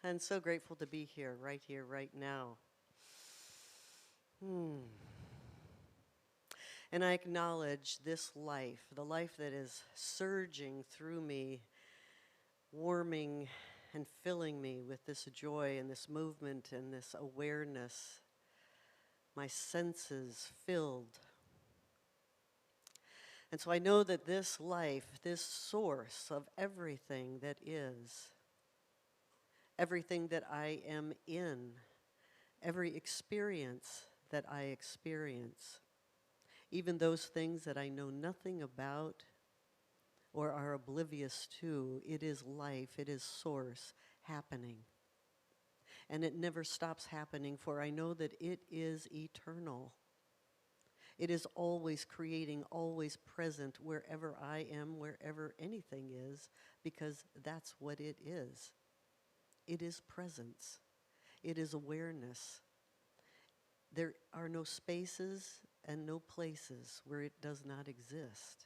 and so grateful to be here, right now. And I acknowledge this life, the life that is surging through me, warming and filling me with this joy and this movement and this awareness, my senses filled. And so I know that this life, this source of everything that is, everything that I am in, every experience that I experience, even those things that I know nothing about or are oblivious to, it is life, it is source happening. And it never stops happening, for I know that it is eternal. It is always creating, always present wherever I am, wherever anything is, because that's what it is. It is presence. It is awareness. There are no spaces and no places where it does not exist.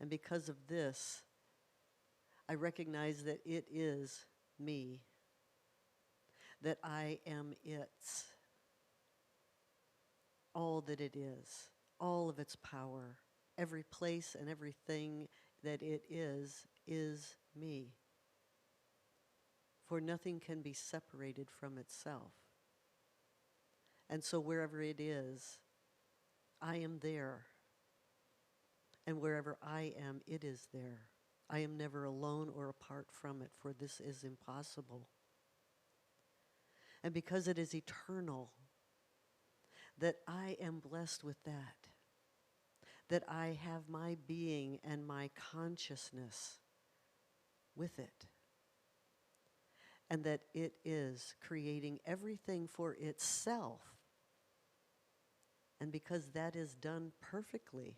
And because of this, I recognize that it is me, that I am its, all that it is, all of its power, every place and everything that it is me. For nothing can be separated from itself. And so wherever it is, I am there. And wherever I am, it is there. I am never alone or apart from it, for this is impossible. And because it is eternal, that I am blessed with that I have my being and my consciousness with it, and that it is creating everything for itself. And because that is done perfectly,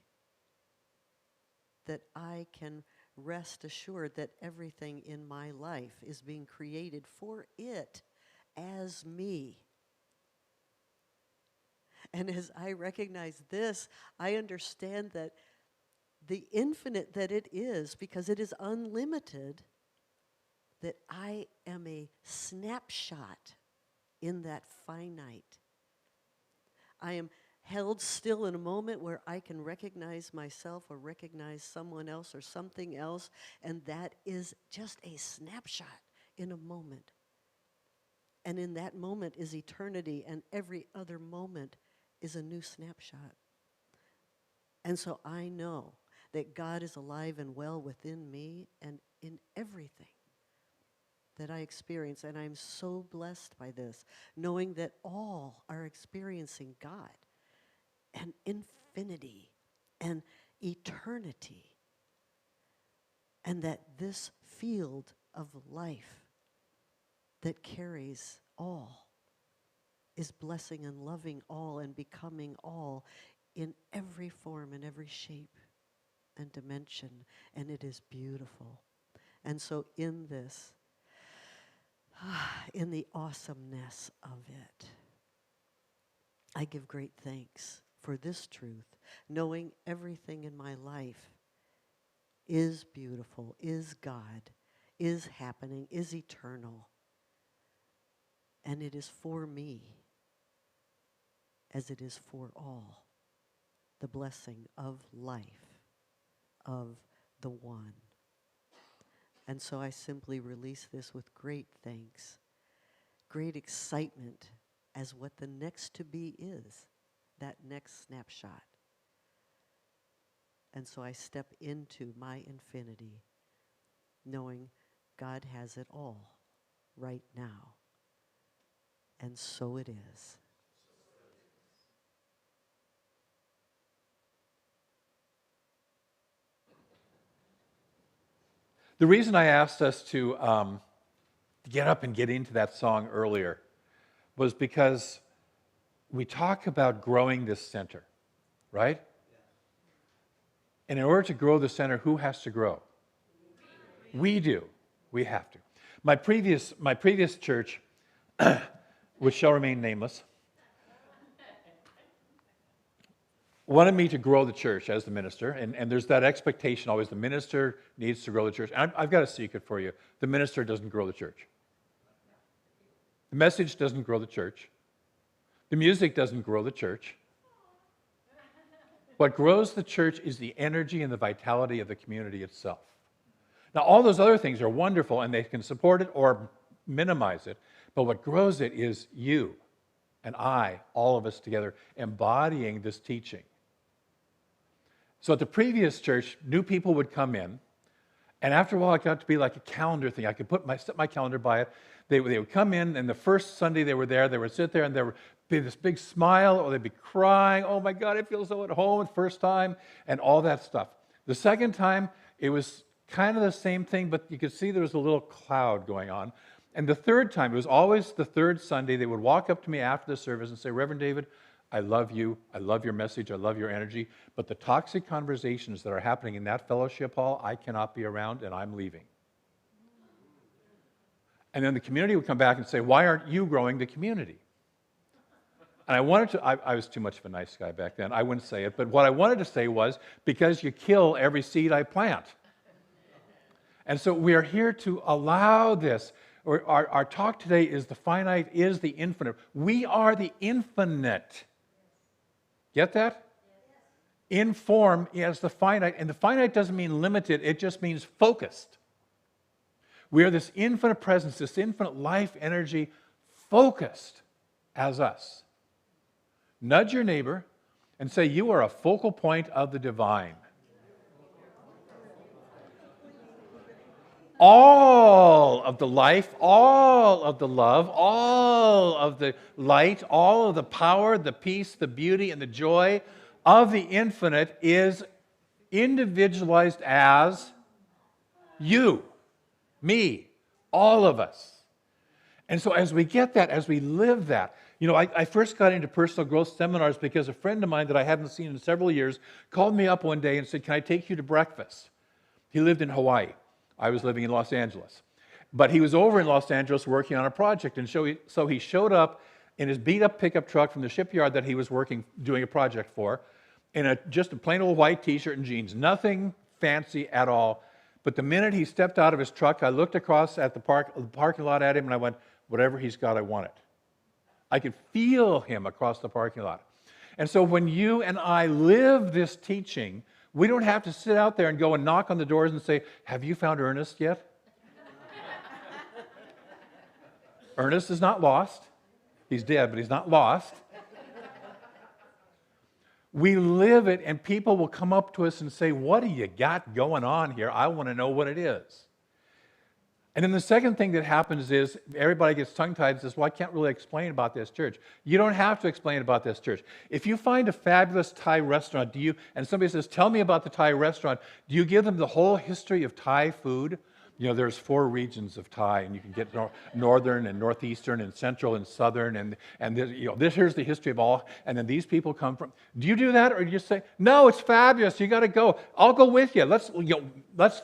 that I can rest assured that everything in my life is being created for it as me. And as I recognize this, I understand that the infinite that it is, because it is unlimited, that I am a snapshot in that finite. I am held still in a moment where I can recognize myself or recognize someone else or something else, and that is just a snapshot in a moment. And in that moment is eternity, and every other moment is a new snapshot. And so I know that God is alive and well within me and in everything that I experience. And I'm so blessed by this, knowing that all are experiencing God and infinity and eternity. And that this field of life that carries all is blessing and loving all and becoming all in every form and every shape and dimension, and it is beautiful. And so in this, in the awesomeness of it, I give great thanks for this truth, knowing everything in my life is beautiful, is God, is happening, is eternal, and it is for me as it is for all, the blessing of life, of the one. And so I simply release this with great thanks, great excitement as what the next to be is, that next snapshot. And so I step into my infinity, knowing God has it all right now. And so it is. The reason I asked us to get up and get into that song earlier was because we talk about growing this center, right? And in order to grow the center, who has to grow? We do. We have to. My previous church, which shall remain nameless, wanted me to grow the church as the minister, and there's that expectation always, the minister needs to grow the church. And I've got a secret for you. The minister doesn't grow the church. The message doesn't grow the church. The music doesn't grow the church. What grows the church is the energy and the vitality of the community itself. Now, all those other things are wonderful, and they can support it or minimize it, but what grows it is you and I, all of us together, embodying this teaching. So at the previous church, new people would come in, and after a while it got to be like a calendar thing. I could set my calendar by it. They would come in, and the first Sunday they were there, they would sit there, and there would be this big smile, or they'd be crying, oh my God, it feels so at home the first time, and all that stuff. The second time, it was kind of the same thing, but you could see there was a little cloud going on. And the third time, it was always the third Sunday, they would walk up to me after the service and say, Reverend David, I love you, I love your message, I love your energy, but the toxic conversations that are happening in that fellowship hall, I cannot be around, and I'm leaving. And then the community would come back and say, why aren't you growing the community? And I was too much of a nice guy back then, I wouldn't say it, but what I wanted to say was, because you kill every seed I plant. And so we are here to allow this. Our talk today is the finite is the infinite. We are the infinite. Get that? In form is the finite, and the finite doesn't mean limited, it just means focused. We are this infinite presence, this infinite life energy, focused as us. Nudge your neighbor and say, you are a focal point of the divine. All of the life, all of the love, all of the light, all of the power, the peace, the beauty, and the joy of the infinite is individualized as you, me, all of us. And so as we get that, as we live that, I first got into personal growth seminars because a friend of mine that I hadn't seen in several years called me up one day and said, can I take you to breakfast? He lived in Hawaii. I was living in Los Angeles. But he was over in Los Angeles working on a project, and so he showed up in his beat-up pickup truck from the shipyard that he was doing a project for, in just a plain old white t-shirt and jeans, nothing fancy at all. But the minute he stepped out of his truck, I looked across at the parking lot at him, and I went, whatever he's got, I want it. I could feel him across the parking lot. And so when you and I live this teaching, we don't have to sit out there and go and knock on the doors and say, have you found Ernest yet? Ernest is not lost. He's dead, but he's not lost. We live it, and people will come up to us and say, what do you got going on here? I want to know what it is. And then the second thing that happens is everybody gets tongue-tied and says, well, I can't really explain about this church. You don't have to explain about this church. If you find a fabulous Thai restaurant, and somebody says, tell me about the Thai restaurant, do you give them the whole history of Thai food? There's 4 regions of Thai, and you can get northern and northeastern and central and southern, and here's the history of all, and then these people come from. Do you do that, or do you say, no, it's fabulous, you got to go. I'll go with you. Let's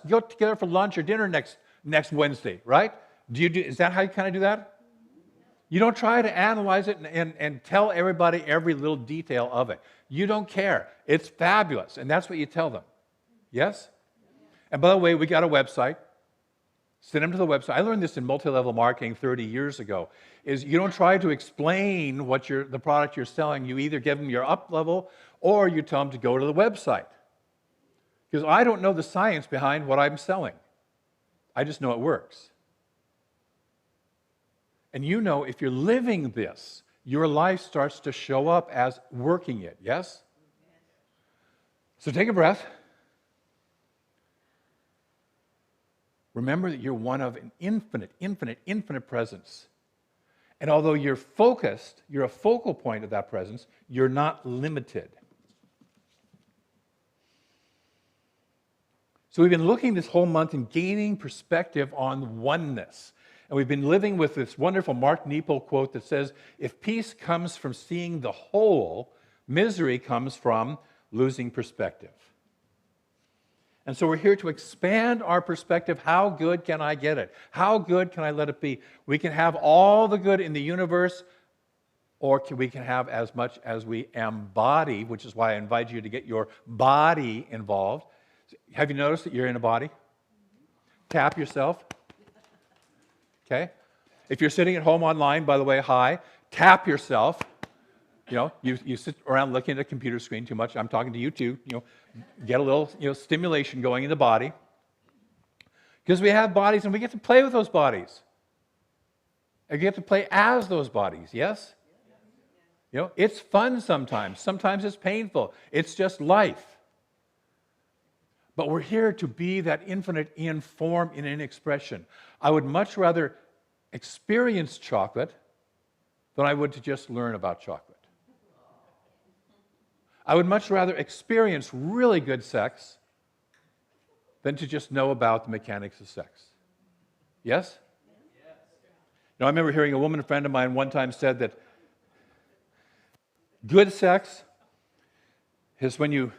go together for lunch or dinner next Wednesday, right? Is that how you kind of do that? You don't try to analyze it and tell everybody every little detail of it. You don't care. It's fabulous, and that's what you tell them. Yes? And by the way, we got a website. Send them to the website. I learned this in multi-level marketing 30 years ago, is you don't try to explain the product you're selling. You either give them your up level or you tell them to go to the website. Because I don't know the science behind what I'm selling. I just know it works. And if you're living this, your life starts to show up as working it, yes? So take a breath. Remember that you're one of an infinite presence. And although you're focused, you're a focal point of that presence, you're not limited. So we've been looking this whole month and gaining perspective on oneness. And we've been living with this wonderful Mark Nepo quote that says, if peace comes from seeing the whole, misery comes from losing perspective. And so we're here to expand our perspective. How good can I get it? How good can I let it be? We can have all the good in the universe, or we can have as much as we embody, which is why I invite you to get your body involved. Have you noticed that you're in a body? Tap yourself. Okay? If you're sitting at home online, by the way, hi, tap yourself. You sit around looking at a computer screen too much. I'm talking to you too. Get a little stimulation going in the body. Because we have bodies and we get to play with those bodies. And we get to play as those bodies, yes? It's fun sometimes. Sometimes it's painful. It's just life. But we're here to be that infinite in form and in expression. I would much rather experience chocolate than I would to just learn about chocolate. I would much rather experience really good sex than to just know about the mechanics of sex. Yes? I remember hearing a woman friend of mine one time said that good sex is when you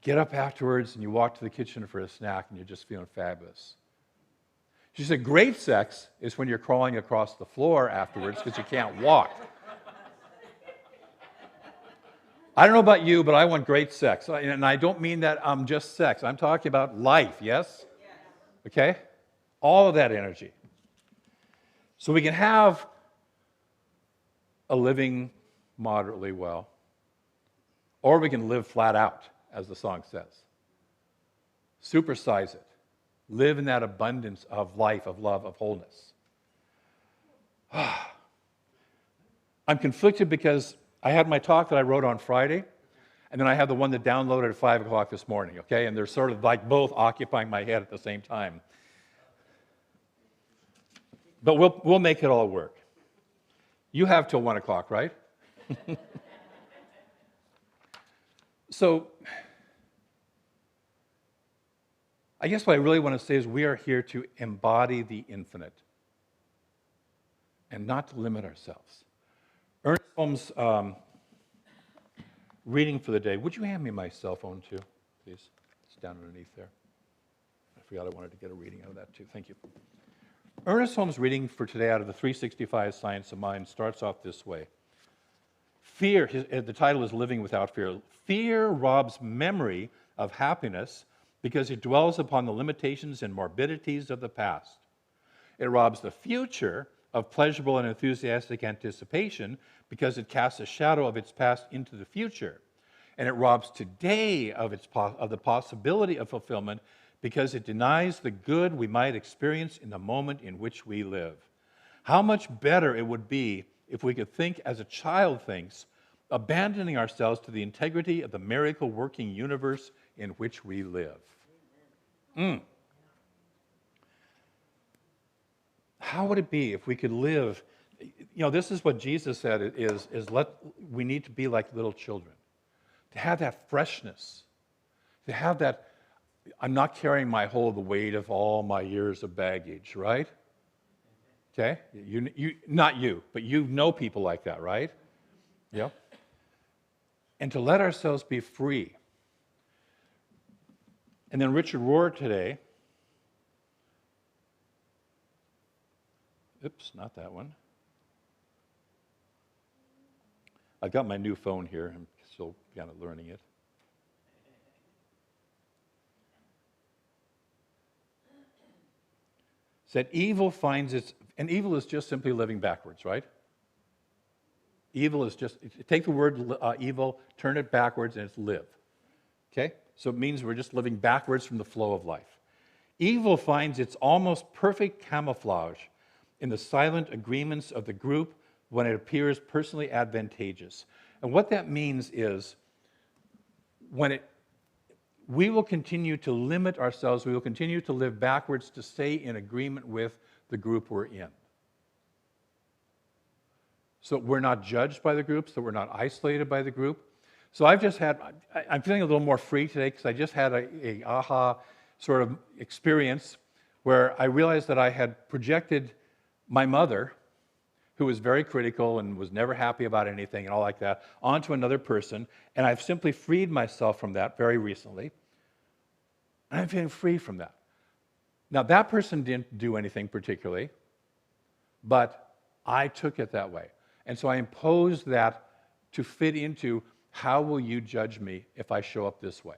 get up afterwards and you walk to the kitchen for a snack and you're just feeling fabulous. She said great sex is when you're crawling across the floor afterwards because you can't walk. I don't know about you, but I want great sex. And I don't mean that just sex. I'm talking about life, yes? Okay? All of that energy. So we can have a living moderately well, or we can live flat out, as the song says. Supersize it. Live in that abundance of life, of love, of wholeness. I'm conflicted because I had my talk that I wrote on Friday, and then I have the one that downloaded at 5 o'clock this morning, okay? And they're sort of like both occupying my head at the same time. But we'll make it all work. You have till 1 o'clock, right? So, I guess what I really want to say is we are here to embody the infinite and not to limit ourselves. Ernest Holmes' reading for the day. Would you hand me my cell phone too, please? It's down underneath there. I forgot I wanted to get a reading out of that too. Thank you. Ernest Holmes' reading for today out of the 365 Science of Mind starts off this way. Fear, the title is Living Without Fear. Fear robs memory of happiness because it dwells upon the limitations and morbidities of the past. It robs the future of pleasurable and enthusiastic anticipation because it casts a shadow of its past into the future. And it robs today of the possibility of fulfillment because it denies the good we might experience in the moment in which we live. How much better it would be if we could think as a child thinks, abandoning ourselves to the integrity of the miracle-working universe in which we live. How would it be if we could live? This is what Jesus said we need to be like little children. To have that freshness. To have that, I'm not carrying the weight of all my years of baggage, right? Okay? You not you, but you know people like that, right? Yeah. And to let ourselves be free. And then Richard Rohr today, oops, not that one. I've got my new phone here. I'm still kind of learning it. Said evil finds its, and evil is just simply living backwards, right? Evil is just, take the word evil, turn it backwards, and it's live. Okay? So it means we're just living backwards from the flow of life. Evil finds its almost perfect camouflage in the silent agreements of the group when it appears personally advantageous. And what that means is we will continue to limit ourselves, we will continue to live backwards to stay in agreement with the group we're in. So we're not judged by the group, so we're not isolated by the group. So I'm feeling a little more free today because I just had a aha sort of experience where I realized that I had projected my mother, who was very critical and was never happy about anything and all like that, onto another person, and I've simply freed myself from that very recently, and I'm feeling free from that. Now, that person didn't do anything particularly, but I took it that way. And so I imposed that to fit into, how will you judge me if I show up this way?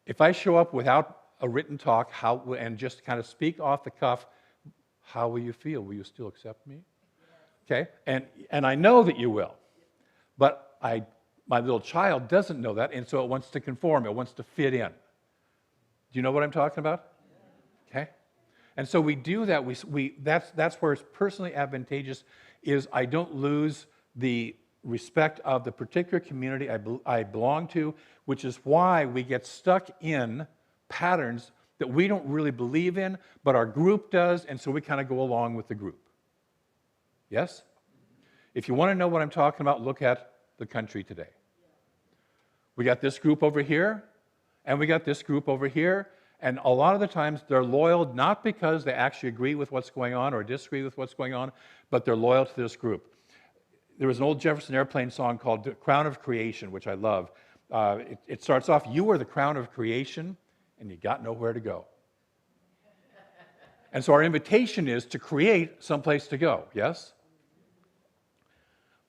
If I show up without a written talk and just kind of speak off the cuff, how will you feel? Will you still accept me? Okay? And I know that you will. But my little child doesn't know that, and so it wants to conform. It wants to fit in. Do you know what I'm talking about? Okay? And so we do that. That's where it's personally advantageous is I don't lose the respect of the particular community I belong to, which is why we get stuck in patterns that we don't really believe in, but our group does, and so we kind of go along with the group. Yes? If you want to know what I'm talking about, look at the country today. We got this group over here, and we got this group over here, and a lot of the times they're loyal not because they actually agree with what's going on or disagree with what's going on, but they're loyal to this group. There was an old Jefferson Airplane song called "The Crown of Creation," which I love. It starts off, "You are the crown of creation, and you got nowhere to go." And so our invitation is to create someplace to go, yes?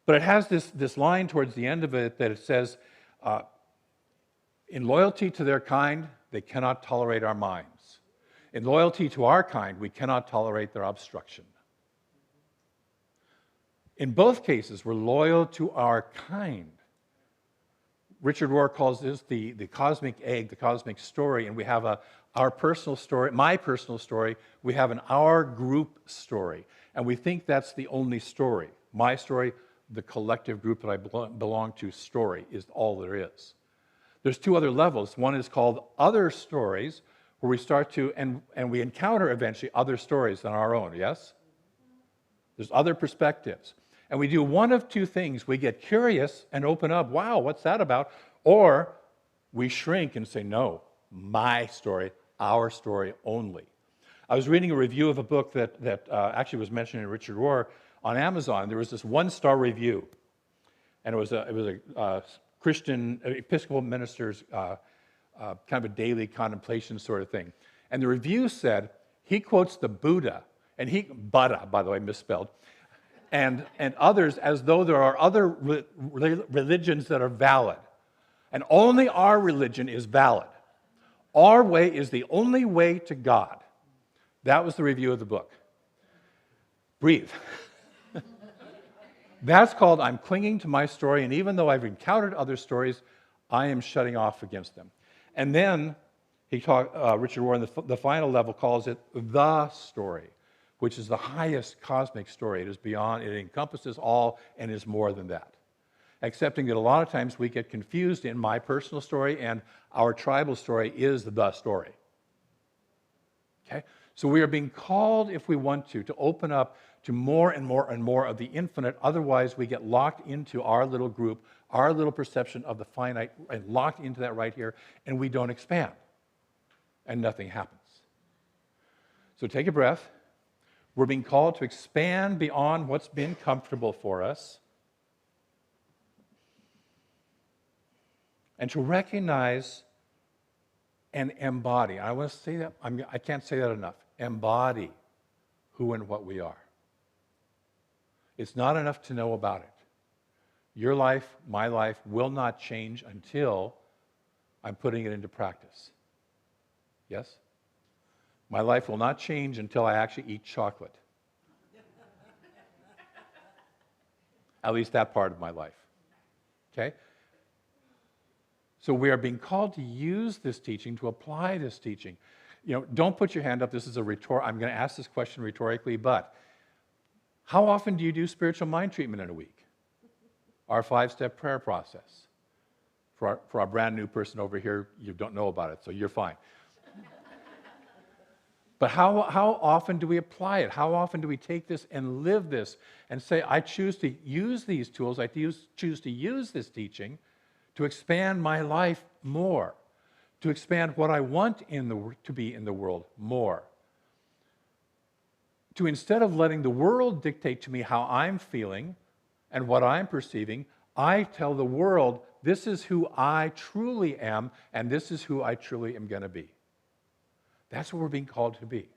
But it has this line towards the end of it that it says, in loyalty to their kind, they cannot tolerate our minds. In loyalty to our kind, we cannot tolerate their obstruction. In both cases, we're loyal to our kind. Richard Rohr calls this the cosmic egg, the cosmic story, and we have our personal story, my personal story, we have an our group story, and we think that's the only story. My story, the collective group that I belong to story is all there is. There's two other levels. One is called other stories, where we start to, and we encounter eventually other stories than our own, yes? There's other perspectives. And we do one of two things. We get curious and open up, wow, what's that about? Or we shrink and say, no, my story, our story only. I was reading a review of a book that actually was mentioned in Richard Rohr on Amazon. There was this one-star review, and it was a Christian Episcopal minister's kind of a daily contemplation sort of thing. And the review said, he quotes the Buddha, and Buddha, by the way, misspelled, and others as though there are other religions that are valid. And only our religion is valid. Our way is the only way to God. That was the review of the book. Breathe. That's called I'm clinging to my story, and even though I've encountered other stories, I am shutting off against them. And then Richard Rohr in the final level calls it the story, which is the highest cosmic story. It is beyond, it encompasses all and is more than that. Accepting that a lot of times we get confused in my personal story and our tribal story is the story. Okay? So we are being called, if we want to open up to more and more and more of the infinite. Otherwise, we get locked into our little group, our little perception of the finite, and locked into that right here, and we don't expand. And nothing happens. So take a breath. We're being called to expand beyond what's been comfortable for us and to recognize and embody. I want to say that, I can't say that enough. Embody who and what we are. It's not enough to know about it. Your life, my life, will not change until I'm putting it into practice. Yes? My life will not change until I actually eat chocolate. At least that part of my life. Okay? So we are being called to use this teaching, to apply this teaching. Don't put your hand up. This is I'm going to ask this question rhetorically, but how often do you do spiritual mind treatment in a week? Our 5-step prayer process. For our brand new person over here, you don't know about it, so you're fine. But how often do we apply it? How often do we take this and live this and say, I choose to use these tools, I choose to use this teaching to expand my life more, to expand what I want to be in the world more. To instead of letting the world dictate to me how I'm feeling and what I'm perceiving, I tell the world, this is who I truly am, and this is who I truly am going to be. That's what we're being called to be.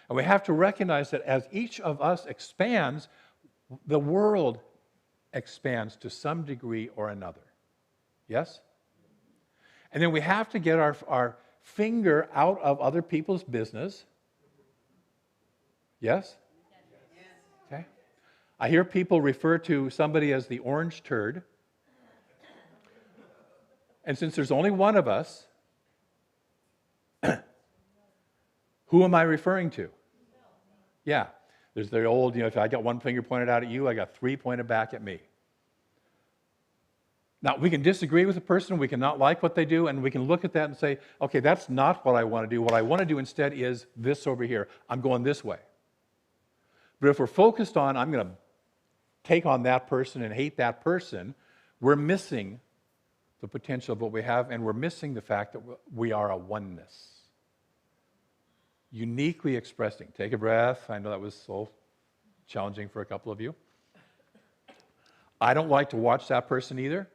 And we have to recognize that as each of us expands, the world expands to some degree or another. Yes? And then we have to get our finger out of other people's business Yes? Okay. I hear people refer to somebody as the orange turd. And since there's only one of us, who am I referring to? Yeah. There's the old, if I got one finger pointed out at you, I got three pointed back at me. Now, we can disagree with a person, we can not like what they do, and we can look at that and say, okay, that's not what I want to do. What I want to do instead is this over here. I'm going this way. But if we're focused on, I'm going to take on that person and hate that person, we're missing the potential of what we have, and we're missing the fact that we are a oneness. Uniquely expressing. Take a breath. I know that was so challenging for a couple of you. I don't like to watch that person either,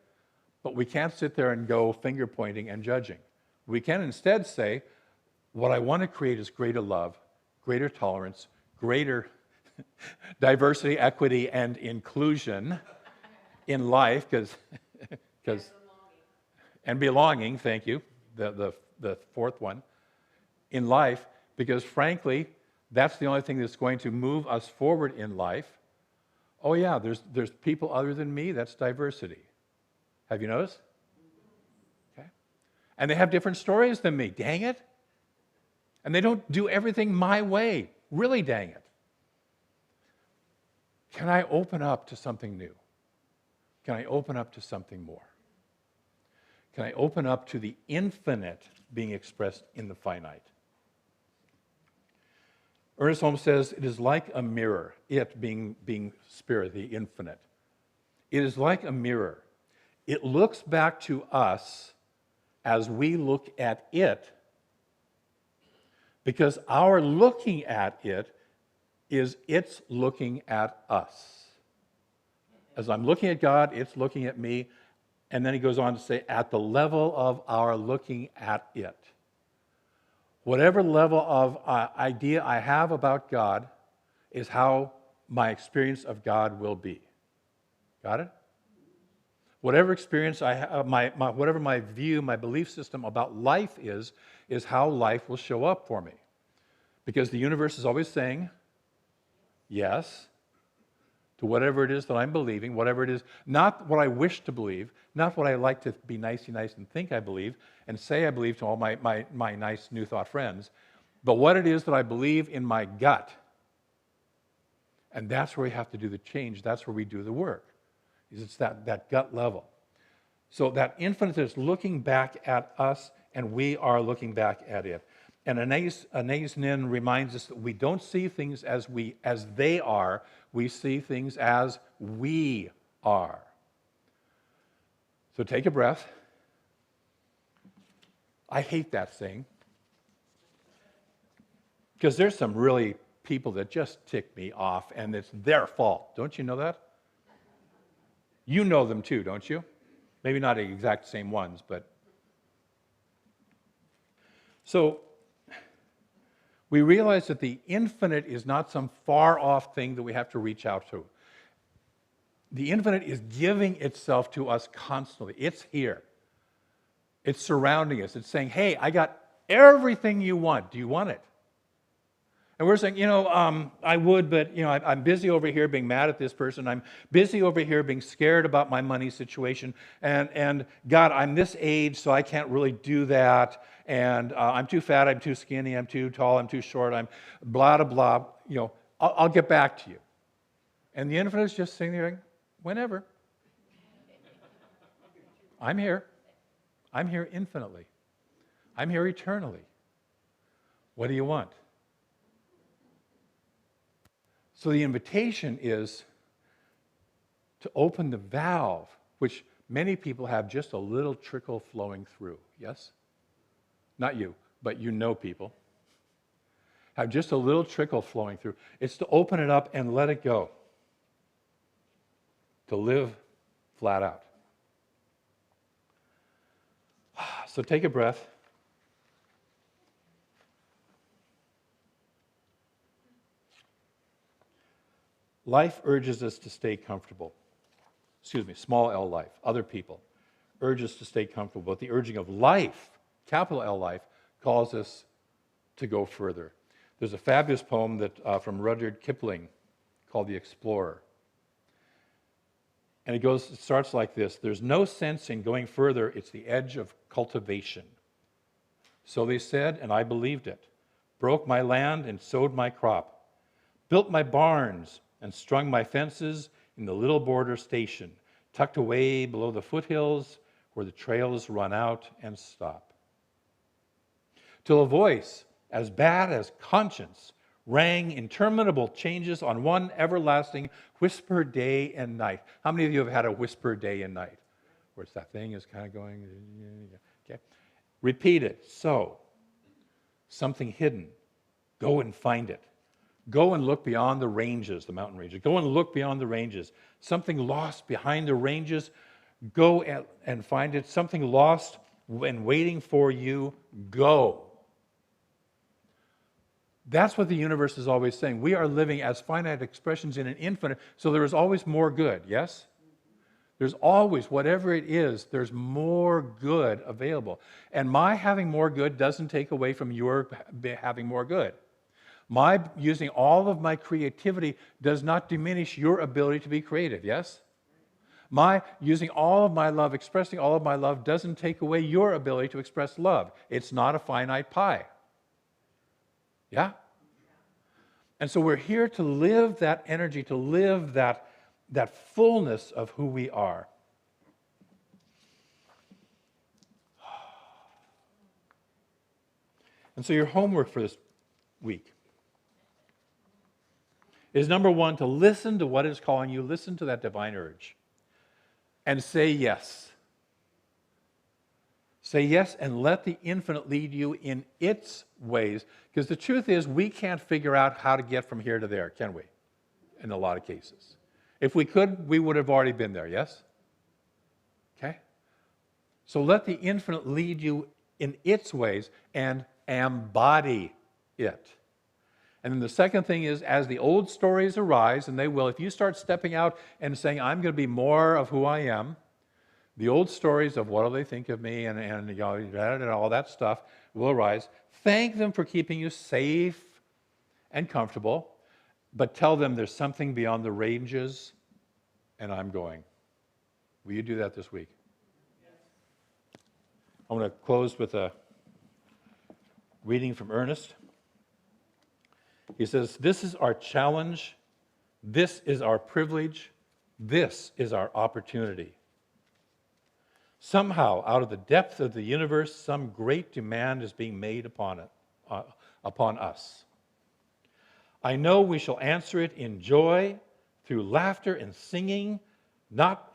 but we can't sit there and go finger pointing and judging. We can instead say, what I want to create is greater love, greater tolerance, greater diversity, equity, and inclusion in life, and belonging, thank you, the fourth one, in life, because frankly, that's the only thing that's going to move us forward in life. Oh yeah, there's people other than me, that's diversity. Have you noticed? Okay. And they have different stories than me, dang it. And they don't do everything my way, really dang it. Can I open up to something new? Can I open up to something more? Can I open up to the infinite being expressed in the finite? Ernest Holmes says, it is like a mirror, it being spirit, the infinite. It is like a mirror. It looks back to us as we look at it, because our looking at it is it's looking at us. As I'm looking at God, it's looking at me, and then he goes on to say, at the level of our looking at it. Whatever level of idea I have about God is how my experience of God will be. Got it? Whatever experience I have, whatever my view, my belief system about life is how life will show up for me. Because the universe is always saying yes to whatever it is that I'm believing, whatever it is, not what I wish to believe, not what I like to be nice and think I believe, and say I believe to all my nice New Thought friends, but what it is that I believe in my gut. And that's where we have to do the change. That's where we do the work. It's that gut level. So that infinite is looking back at us, and we are looking back at it. And Anais Nin reminds us that we don't see things as they are. We see things as we are. So take a breath. I hate that saying, because there's some really people that just tick me off, and it's their fault. Don't you know that? You know them too, don't you? Maybe not the exact same ones, but. So we realize that the infinite is not some far-off thing that we have to reach out to. The infinite is giving itself to us constantly. It's here. It's surrounding us. It's saying, hey, I got everything you want. Do you want it? And we're saying, I would, but, I'm busy over here being mad at this person. I'm busy over here being scared about my money situation. And God, I'm this age, so I can't really do that. And I'm too fat, I'm too skinny, I'm too tall, I'm too short, I'm blah, blah, blah. I'll get back to you. And the infinite is just sitting there, whenever. I'm here. I'm here infinitely. I'm here eternally. What do you want? So the invitation is to open the valve, which many people have just a little trickle flowing through. Yes? Not you, but people. Have just a little trickle flowing through. It's to open it up and let it go. To live flat out. So take a breath. Life urges us to stay comfortable. Small L life, other people, urge us to stay comfortable. But the urging of life, capital L life, calls us to go further. There's a fabulous poem that from Rudyard Kipling called The Explorer. And it starts like this: there's no sense in going further, it's the edge of cultivation. So they said, and I believed it. Broke my land and sowed my crop. Built my barns and strung my fences in the little border station, tucked away below the foothills where the trails run out and stop. Till a voice as bad as conscience rang interminable changes on one everlasting whisper day and night. How many of you have had a whisper day and night? Where it's that thing is kind of going, okay. Repeat it. So, something hidden, go and find it. Go and look beyond the ranges, the mountain ranges. Go and look beyond the ranges. Something lost behind the ranges, go and find it. Something lost and waiting for you, go. That's what the universe is always saying. We are living as finite expressions in an infinite, so there is always more good, yes? There's always, whatever it is, there's more good available. And my having more good doesn't take away from your having more good. My using all of my creativity does not diminish your ability to be creative, yes? My using all of my love, expressing all of my love, doesn't take away your ability to express love. It's not a finite pie. Yeah? And so we're here to live that energy, to live that fullness of who we are. And so your homework for this week is, number one, to listen to what is calling you, listen to that divine urge, and say yes. Say yes and let the infinite lead you in its ways. Because the truth is, we can't figure out how to get from here to there, can we? In a lot of cases. If we could, we would have already been there, yes? Okay? So let the infinite lead you in its ways and embody it. And then the second thing is, as the old stories arise, and they will, if you start stepping out and saying, I'm going to be more of who I am, the old stories of what do they think of me and you know, and all that stuff will arise. Thank them for keeping you safe and comfortable, but tell them there's something beyond the ranges, and I'm going. Will you do that this week? I'm going to close with a reading from Ernest. He says, this is our challenge, this is our privilege, this is our opportunity. Somehow, out of the depth of the universe, some great demand is being made upon us. I know we shall answer it in joy, through laughter and singing, not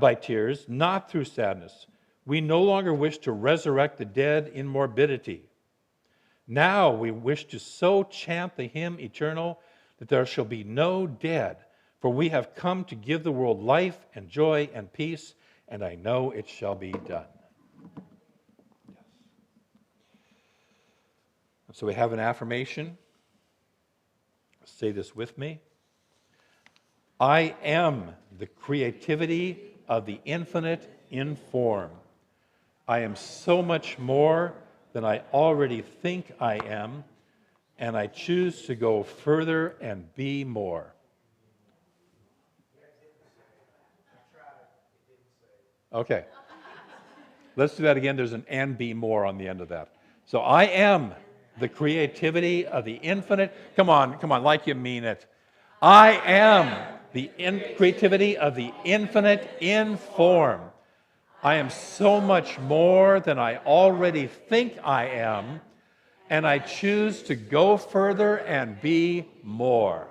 by tears, not through sadness. We no longer wish to resurrect the dead in morbidity. Now we wish to so chant the hymn eternal that there shall be no dead, for we have come to give the world life and joy and peace, and I know it shall be done. Yes. So we have an affirmation. Say this with me. I am the creativity of the infinite in form. I am so much more than I already think I am, and I choose to go further and be more. Okay. Let's do that again. There's an and be more on the end of that. So I am the creativity of the infinite. Come on, like you mean it. I am the creativity of the infinite in form. I am so much more than I already think I am, and I choose to go further and be more.